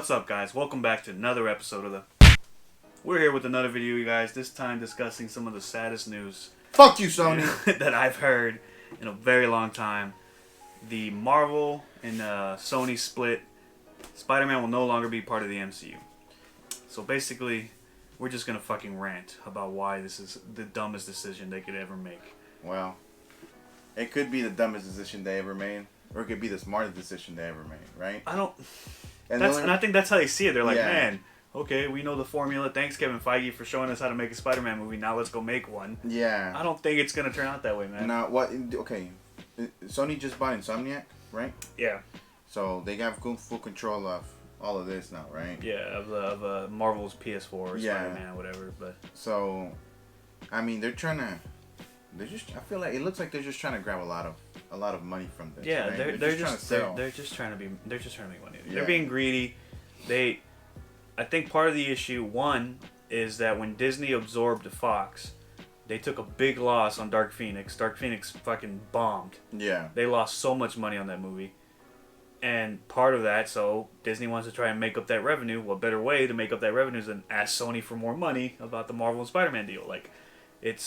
What's up, guys? Welcome back to another episode of the... We're here with another video, you guys. This time discussing some of the saddest news... Fuck you, Sony! ...that I've heard in a very long time. The Marvel and Sony split. Spider-Man will no longer be part of the MCU. So basically, we're just gonna fucking rant about why this is the dumbest decision they could ever make. Well, it could be the dumbest decision they ever made, or it could be the smartest decision they ever made, right? And I think that's how they see it. They're like, man, okay, we know the formula. Thanks, Kevin Feige, for showing us how to make a Spider-Man movie. Now let's go make one. Yeah. I don't think it's gonna turn out that way, man. Now, what? Okay, Sony just bought Insomniac, right? Yeah. So they got full control of all of this now, right? Yeah, of Marvel's PS4 or Spider-Man or whatever. But so, I mean, they're just. I feel like it looks like they're just trying to grab a lot of money from this. Yeah, right? they're just trying to make money. Yeah. They're being greedy. I think part of the issue, one, is that when Disney absorbed Fox, they took a big loss on Dark Phoenix. Dark Phoenix fucking bombed. Yeah. They lost so much money on that movie. And part of that, so Disney wants to try and make up that revenue. What better way to make up that revenue than ask Sony for more money about the Marvel and Spider-Man deal? Like, it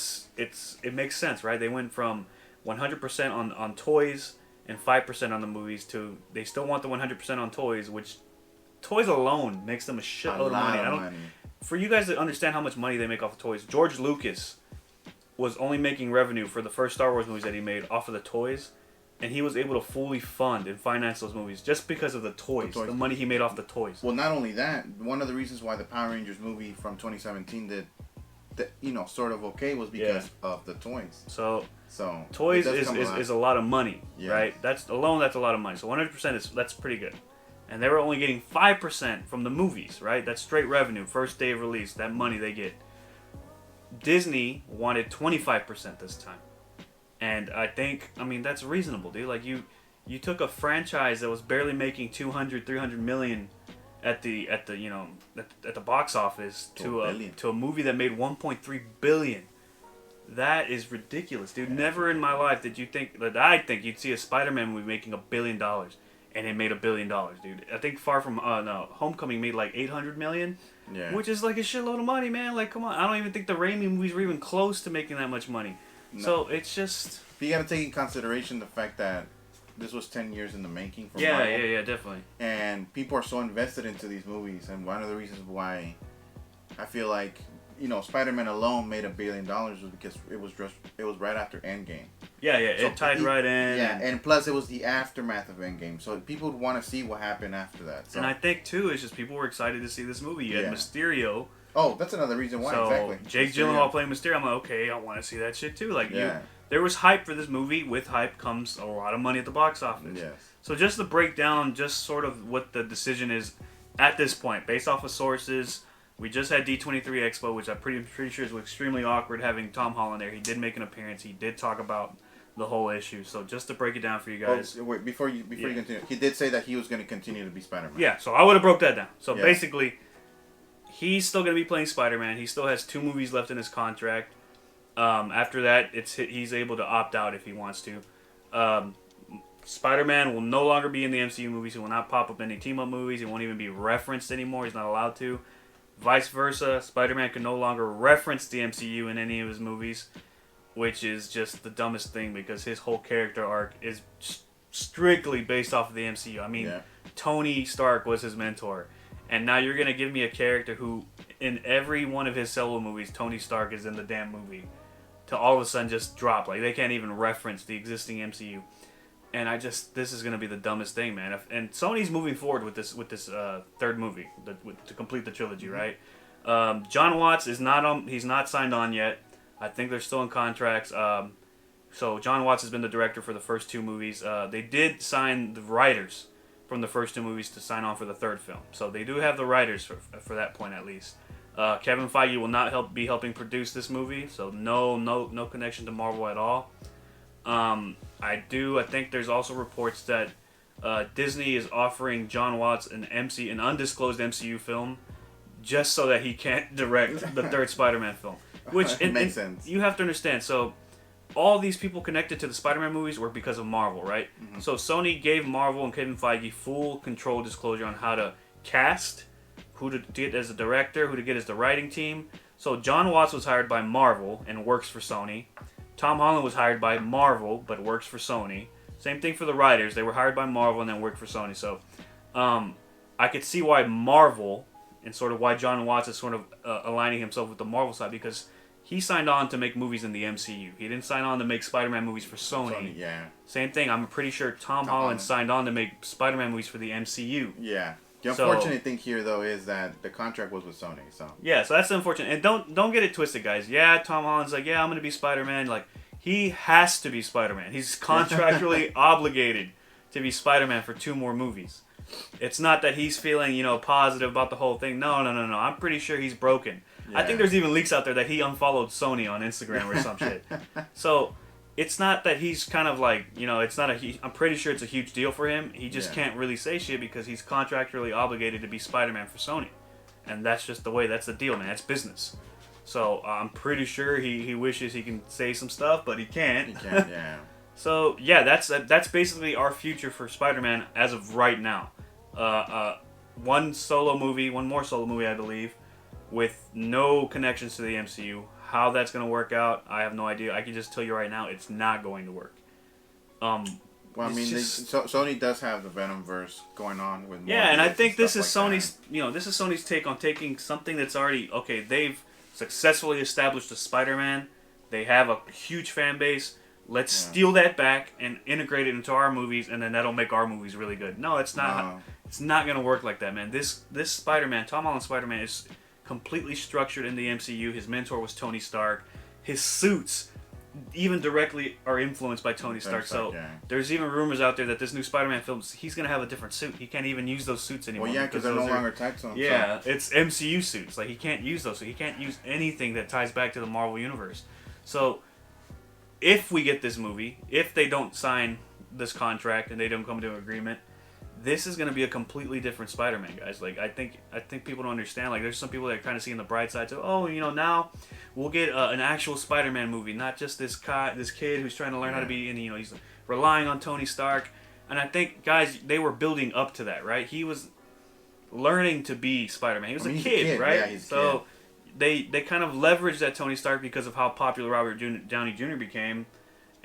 makes sense, right? They went from 100% on toys and 5% on the movies to they still want the 100% on toys, which toys alone makes them a shitload of money. For you guys to understand how much money they make off of toys, George Lucas was only making revenue for the first Star Wars movies that he made off of the toys, and he was able to fully fund and finance those movies just because of the toys. The money he made off the toys. Well, not only that, one of the reasons why the Power Rangers movie from 2017 did sort of okay was because of the toys. So toys is a lot of money, right? That's a lot of money. So 100% that's pretty good. And they were only getting 5% from the movies, right? That's straight revenue, first day of release, that money they get. Disney wanted 25% this time. And I mean, that's reasonable, dude. Like, you took a franchise that was barely making 200, 300 million at the box office to a movie that made 1.3 billion. That is ridiculous, dude. Never in my life did you think that you'd see a Spider-Man movie making $1 billion, and it made $1 billion, dude. I think Homecoming made like 800 million, which is like a shitload of money, man. Like, come on, I don't even think the Raimi movies were even close to making that much money. No. So it's just... But you got to take in consideration the fact that this was 10 years in the making for Marvel. Yeah, definitely. And people are so invested into these movies, and one of the reasons why I feel like, Spider-Man alone made $1 billion was because it was right after Endgame. Yeah, so it tied right in. Yeah, and plus it was the aftermath of Endgame, so people would want to see what happened after that. So. And I think too, it's just people were excited to see this movie. You had Mysterio. Oh, that's another reason why. So exactly. Jake Gyllenhaal playing Mysterio. I'm like, okay, I want to see that shit too. Like, there was hype for this movie. With hype comes a lot of money at the box office. Yes. So just to break down, just sort of what the decision is at this point, based off of sources. We just had D23 Expo, which I'm pretty sure is extremely awkward having Tom Holland there. He did make an appearance. He did talk about the whole issue. So just to break it down for you guys. Oh, wait, before you continue, he did say that he was going to continue to be Spider-Man. Yeah, so I would have broke that down. So basically, he's still going to be playing Spider-Man. He still has 2 movies left in his contract. After that, he's able to opt out if he wants to. Spider-Man will no longer be in the MCU movies. He will not pop up in any team-up movies. He won't even be referenced anymore. He's not allowed to. Vice versa, Spider-Man can no longer reference the MCU in any of his movies, which is just the dumbest thing because his whole character arc is strictly based off of the MCU. I mean, Tony Stark was his mentor, and now you're going to give me a character who, in every one of his solo movies, Tony Stark is in the damn movie, to all of a sudden just drop. Like, they can't even reference the existing MCU. And this is going to be the dumbest thing, man. And Sony's moving forward with this third movie to complete the trilogy, right? John Watts he's not signed on yet. I think they're still in contracts. So John Watts has been the director for the first 2 movies. They did sign the writers from the first 2 movies to sign on for the third film. So they do have the writers for that point at least. Kevin Feige will not be helping produce this movie, so no connection to Marvel at all. I think there's also reports that Disney is offering John Watts an undisclosed MCU film just so that he can't direct the third Spider-Man film. Which makes sense. You have to understand. So all these people connected to the Spider-Man movies were because of Marvel, right? Mm-hmm. So Sony gave Marvel and Kevin Feige full control disclosure on how to cast, who to get as a director, who to get as the writing team. So John Watts was hired by Marvel and works for Sony. Tom Holland was hired by Marvel but works for Sony. Same thing for the writers. They were hired by Marvel and then worked for Sony. So I could see why Marvel and sort of why John Watts is sort of aligning himself with the Marvel side, because he signed on to make movies in the MCU. He didn't sign on to make Spider-Man movies for Sony. Yeah. Same thing. I'm pretty sure Tom Holland signed on to make Spider-Man movies for the MCU. Yeah. The unfortunate thing here, though, is that the contract was with Sony. So yeah, so that's unfortunate. And don't get it twisted, guys. Yeah, Tom Holland's like, yeah, I'm gonna be Spider-Man. Like, he has to be Spider-Man. He's contractually obligated to be Spider-Man for 2 more movies. It's not that he's feeling, positive about the whole thing. No. I'm pretty sure he's broken. Yeah. I think there's even leaks out there that he unfollowed Sony on Instagram or some shit. So it's not that he's kind of like, it's not I'm pretty sure it's a huge deal for him. He just can't really say shit because he's contractually obligated to be Spider-Man for Sony. And that's just the way, that's the deal, man. That's business. So I'm pretty sure he wishes he can say some stuff, but he can't. He can't, yeah. So yeah, that's basically our future for Spider-Man as of right now. One more solo movie, I believe, with no connections to the MCU. How that's going to work out, I have no idea. I can just tell you right now, it's not going to work. Well, I mean, Sony does have the Venomverse going on with. Yeah, and I think this is Sony's. This is Sony's take on taking something that's already okay. They've successfully established a Spider-Man. They have a huge fan base. Let's steal that back and integrate it into our movies, and then that'll make our movies really good. No, it's not. No. It's not going to work like that, man. This Spider-Man, Tom Holland Spider-Man, is completely structured in the MCU. His mentor was Tony Stark. His suits even directly are influenced by Tony Stark. So there's even rumors out there that this new Spider-Man film, he's going to have a different suit. He can't even use those suits anymore. Well, yeah, because they're no longer tied to him. Yeah, it's MCU suits. Like, he can't use those. So he can't use anything that ties back to the Marvel Universe. So if we get this movie, if they don't sign this contract and they don't come to an agreement, this is going to be a completely different Spider-Man, guys. Like, I think people don't understand. Like, there's some people that are kind of seeing the bright side. So, now we'll get an actual Spider-Man movie, not just this kid who's trying to learn how to be, and he's relying on Tony Stark. And I think, guys, they were building up to that, right? He was learning to be Spider-Man. He was a kid, right? Yeah, he's a kid. They kind of leveraged that Tony Stark because of how popular Robert Downey Jr. became.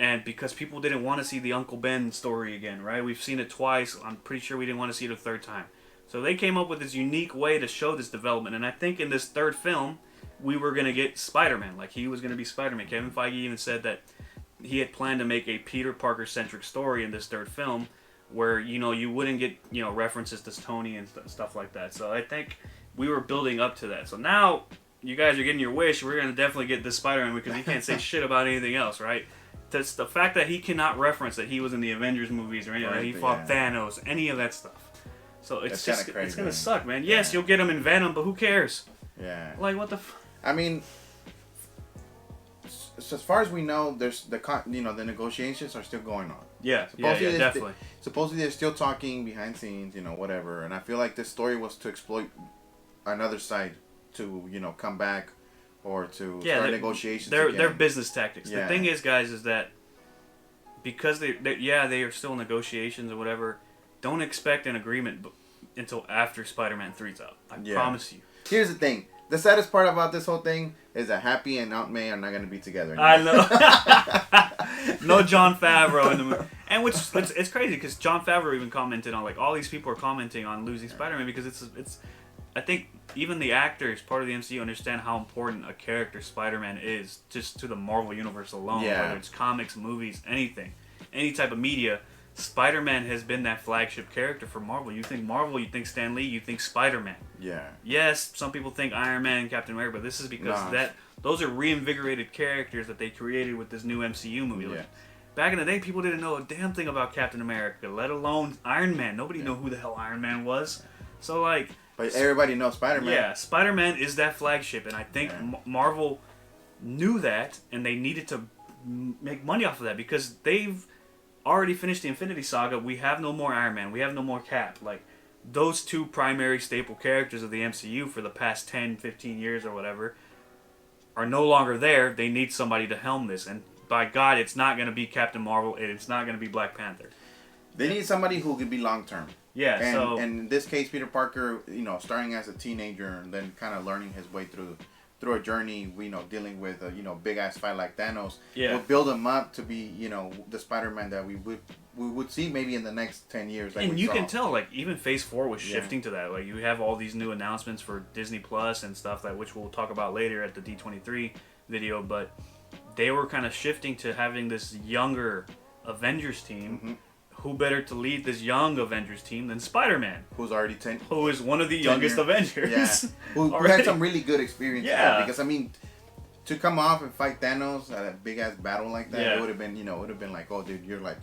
And because people didn't want to see the Uncle Ben story again, right? We've seen it twice. I'm pretty sure we didn't want to see it a third time. So they came up with this unique way to show this development. And I think in this third film, we were going to get Spider-Man. Like, he was going to be Spider-Man. Kevin Feige even said that he had planned to make a Peter Parker-centric story in this third film where, you wouldn't get, references to Tony and stuff like that. So I think we were building up to that. So now you guys are getting your wish. We're going to definitely get this Spider-Man because he can't say shit about anything else, right? That's the fact that he cannot reference that he was in the Avengers movies or anything. Right, he fought Thanos, any of that stuff. So it's just crazy, it's gonna suck, man. Yes, you'll get him in Venom, but who cares? Yeah. Like, what the? I mean, so as far as we know, there's the negotiations are still going on. Yeah. Supposedly definitely. Supposedly they're still talking behind scenes, whatever. And I feel like this story was to exploit another side to come back. Or to start negotiations. They're business tactics. Yeah. The thing is, guys, is that because they are still in negotiations or whatever, don't expect an agreement until after Spider-Man 3's out. I promise you. Here's the thing. The saddest part about this whole thing is that Happy and Aunt May are not going to be together anymore. I know. No Jon Favreau in the movie. And it's crazy because Jon Favreau even commented on, like, all these people are commenting on losing Spider-Man because it's I think even the actors, part of the MCU, understand how important a character Spider-Man is just to the Marvel Universe alone. Yeah. Whether it's comics, movies, anything, any type of media, Spider-Man has been that flagship character for Marvel. You think Marvel, you think Stan Lee, you think Spider-Man. Yeah. Yes, some people think Iron Man, Captain America, but this is because those are reinvigorated characters that they created with this new MCU movie. Yeah. Like, back in the day, people didn't know a damn thing about Captain America, let alone Iron Man. Nobody knew who the hell Iron Man was. So, like... But everybody knows Spider-Man. Yeah, Spider-Man is that flagship, and I think Marvel knew that, and they needed to make money off of that, because they've already finished the Infinity Saga. We have no more Iron Man. We have no more Cap. Like, those two primary staple characters of the MCU for the past 10, 15 years or whatever are no longer there. They need somebody to helm this, and by God, it's not going to be Captain Marvel, and it's not going to be Black Panther. They need somebody who could be long-term. Yeah. And in this case, Peter Parker, you know, starting as a teenager and then kind of learning his way through a journey, you know, dealing with a, you know, big ass fight like Thanos. Yeah. Will build him up to be, you know, the Spider-Man that we would see maybe in the next 10 years. Like and you can tell, like, even Phase 4 was shifting to that. Like, you have all these new announcements for Disney Plus and stuff, that which we'll talk about later at the D23 video, but they were kind of shifting to having this younger Avengers team. Mm-hmm. Who better to lead this young Avengers team than Spider-Man? Who's already 10. Who is one of the youngest Avengers. Yeah. Who had some really good experience. Yeah. Because, I mean, to come off and fight Thanos at a big-ass battle like that, it would have been, you know, it would have been like, oh, dude, you're like,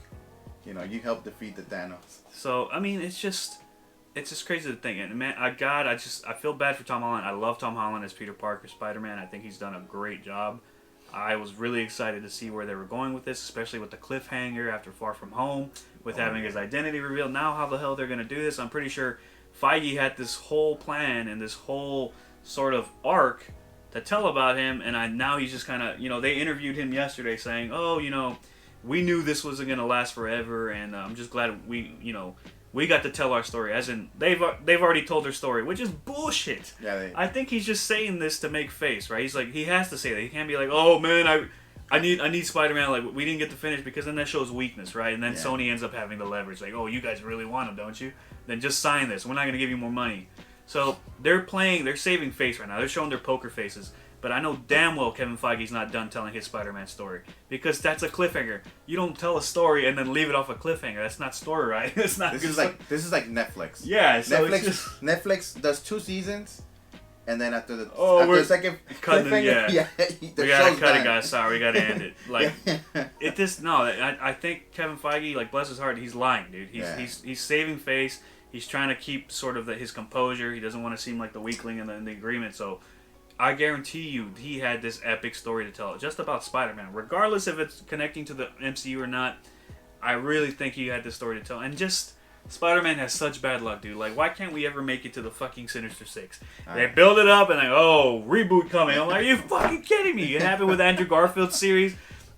you know, you helped defeat the Thanos. So, I mean, it's just crazy to think. And, man, I feel bad for Tom Holland. I love Tom Holland as Peter Parker, Spider-Man. I think he's done a great job. I was really excited to see where they were going with this, especially with the cliffhanger after Far From Home, with having his identity revealed. Now how the hell they're going to do this? I'm pretty sure Feige had this whole plan and this whole sort of arc to tell about him, and now he's just kind of, you know, they interviewed him yesterday saying, oh, you know, we knew this wasn't going to last forever, and I'm just glad we got to tell our story. As in, they've already told their story, which is bullshit. Yeah, I think he's just saying this to make face, right? He's like, he has to say that. He can't be like, oh man, I need Spider-Man. Like, we didn't get to finish, because then that shows weakness, right? And then Sony ends up having the leverage, like, oh, you guys really want him, don't you? Then just sign this. We're not gonna give you more money. So they're saving face right now. They're showing their poker faces. But I know damn well Kevin Feige's not done telling his Spider-Man story, because that's a cliffhanger. You don't tell a story and then leave it off a cliffhanger. That's not story, right? It's not. This is like Netflix. Yeah, so Netflix does 2 seasons, and then after the second cliffhanger, we gotta cut it, guys. Sorry, we gotta end it. Like I think Kevin Feige, like, bless his heart, he's lying, dude. He's saving face. He's trying to keep sort of his composure. He doesn't want to seem like the weakling in the agreement. So I guarantee you he had this epic story to tell just about Spider-Man. Regardless if it's connecting to the MCU or not, I really think he had this story to tell. And just, Spider-Man has such bad luck, dude. Like, why can't we ever make it to the fucking Sinister Six? They build it up and like, oh, reboot coming. I'm like, are you fucking kidding me? It happened with Andrew Garfield's series.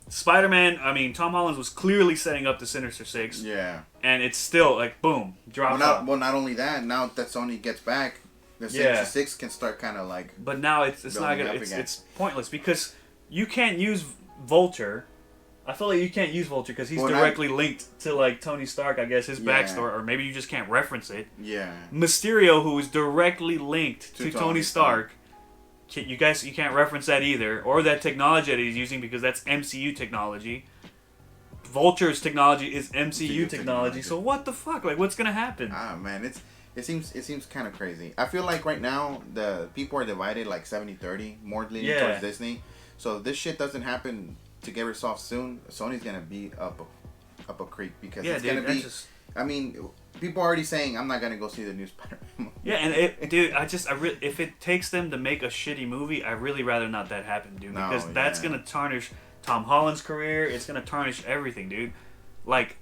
Spider-Man, I mean, Tom Holland was clearly setting up the Sinister Six. Yeah. And it's still, like, boom, drops off. Well, not only that, now that Sony gets back, the Sinister Six can start kind of like. But now it's not gonna. It's pointless, because you can't use Vulture. I feel like you can't use Vulture because he's directly linked to, like, Tony Stark, I guess, his backstory, or maybe you just can't reference it. Yeah. Mysterio, who is directly linked to Tony Stark, you can't reference that either, or that technology that he's using, because that's MCU technology. Vulture's technology is MCU technology. So what the fuck? Like, what's gonna happen? Ah, man, it seems kind of crazy. I feel like right now the people are divided like 70-30, more leaning towards Disney. So if this shit doesn't happen to get resolved soon, Sony's gonna be up a creek, because it's gonna be. I mean, people are already saying I'm not gonna go see the new Spider-Man movie. Yeah, and if it takes them to make a shitty movie, I really rather not that happen, dude, because that's gonna tarnish Tom Holland's career. It's gonna tarnish everything, dude. Like,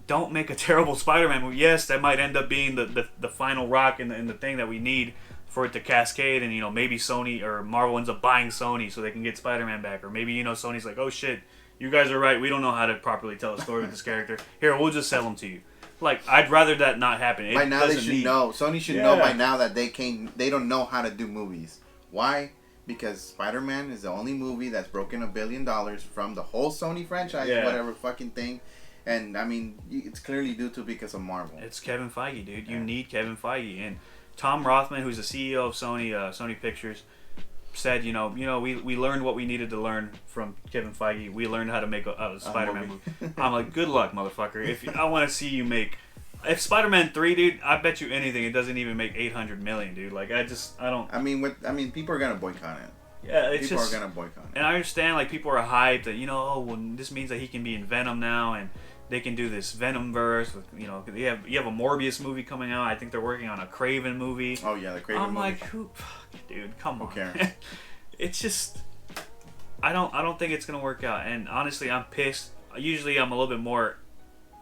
don't make a terrible Spider-Man movie. Yes, that might end up being the final rock in the thing that we need for it to cascade, and, you know, maybe Sony or Marvel ends up buying Sony so they can get Spider-Man back, or maybe, you know, Sony's like, oh shit, you guys are right, we don't know how to properly tell a story with this character. Here, we'll just sell them to you. Like, I'd rather that not happen. By now they should know. Sony should know by now that they don't know how to do movies. Why? Because Spider-Man is the only movie that's broken $1 billion from the whole Sony franchise, whatever fucking thing. And, I mean, it's clearly because of Marvel. It's Kevin Feige, dude. You need Kevin Feige. And Tom Rothman, who's the CEO of Sony Pictures, said, you know, we learned what we needed to learn from Kevin Feige. We learned how to make a Spider-Man movie. I'm like, good luck, motherfucker. I want to see you make... If Spider-Man 3, dude, I bet you anything it doesn't even make $800 million, dude. Like, I don't... I mean, people are going to boycott it. Yeah, it's people are going to boycott it. And I understand, like, people are hyped that, you know, oh, well, this means that he can be in Venom now, and they can do this Venomverse with, you know, you have a Morbius movie coming out. I think they're working on a Craven movie. Oh yeah, the Craven movie. I'm like, dude, come on. Okay. It's just, I don't think it's gonna work out. And honestly, I'm pissed. Usually, I'm a little bit more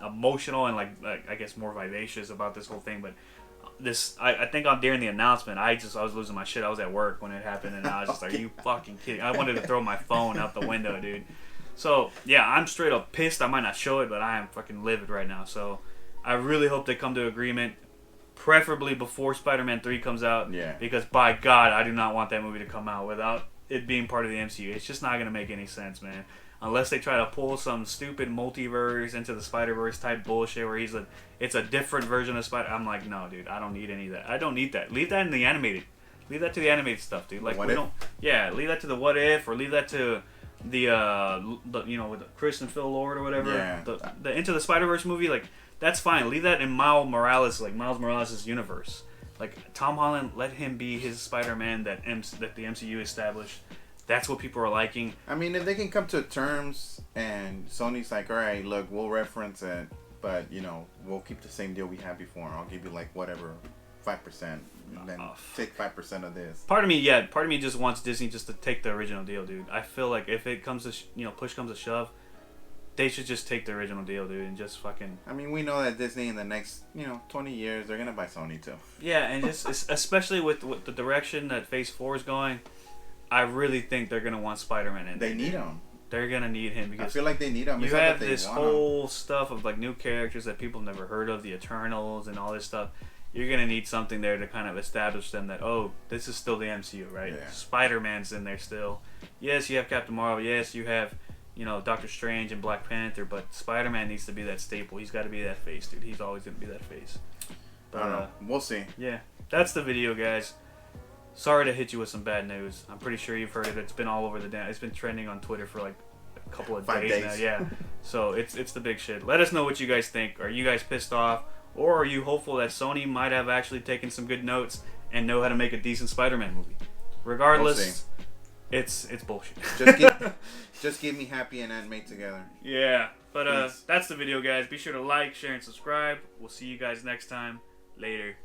emotional and like I guess more vivacious about this whole thing, but I think during the announcement, I was losing my shit. I was at work when it happened, and I was just like, you fucking kidding? I wanted to throw my phone out the window, dude. So, yeah, I'm straight up pissed. I might not show it, but I am fucking livid right now. So, I really hope they come to agreement, preferably before Spider-Man 3 comes out. Yeah. Because by God, I do not want that movie to come out without it being part of the MCU. It's just not going to make any sense, man. Unless they try to pull some stupid multiverse into the Spider-Verse type bullshit where it's a different version of Spider. I'm like, no, dude, I don't need any of that. I don't need that. Leave that in the animated. Leave that to the animated stuff, dude. Like, we don't. Yeah, leave that to the What If, or leave that to the with Chris and Phil Lord or whatever. Yeah. The Into the Spider-Verse movie, like, that's fine. Leave that in Miles Morales' universe. Like, Tom Holland, let him be his Spider-Man that the MCU established. That's what people are liking. I mean, if they can come to terms and Sony's like, all right, look, we'll reference it, but, we'll keep the same deal we had before. I'll give you, like, whatever, 5%. And then take 5% of this. Part of me just wants Disney just to take the original deal, dude. I feel like if it comes to, push comes to shove, they should just take the original deal, dude, and just fucking... I mean, we know that Disney in the next, 20 years, they're going to buy Sony, too. Yeah, and just especially with the direction that Phase 4 is going, I really think they're going to want Spider-Man in there. They need him. They're going to need him because... I feel like they need him. You have this whole stuff of, like, new characters that people have never heard of, the Eternals and all this stuff. You're going to need something there to kind of establish them that, oh, this is still the MCU, right? Yeah. Spider-Man's in there still. Yes, you have Captain Marvel. Yes, you have... Doctor Strange and Black Panther, but Spider-Man needs to be that staple. He's got to be that face, dude. He's always going to be that face. But, I don't know. We'll see. Yeah. That's the video, guys. Sorry to hit you with some bad news. I'm pretty sure you've heard it. It's been all over the damn... It's been trending on Twitter for like a couple of 5 days now. Yeah. So it's the big shit. Let us know what you guys think. Are you guys pissed off? Or are you hopeful that Sony might have actually taken some good notes and know how to make a decent Spider-Man movie? Regardless... It's bullshit. Just keep me happy and Aunt May together. Yeah, but that's the video, guys. Be sure to like, share, and subscribe. We'll see you guys next time. Later.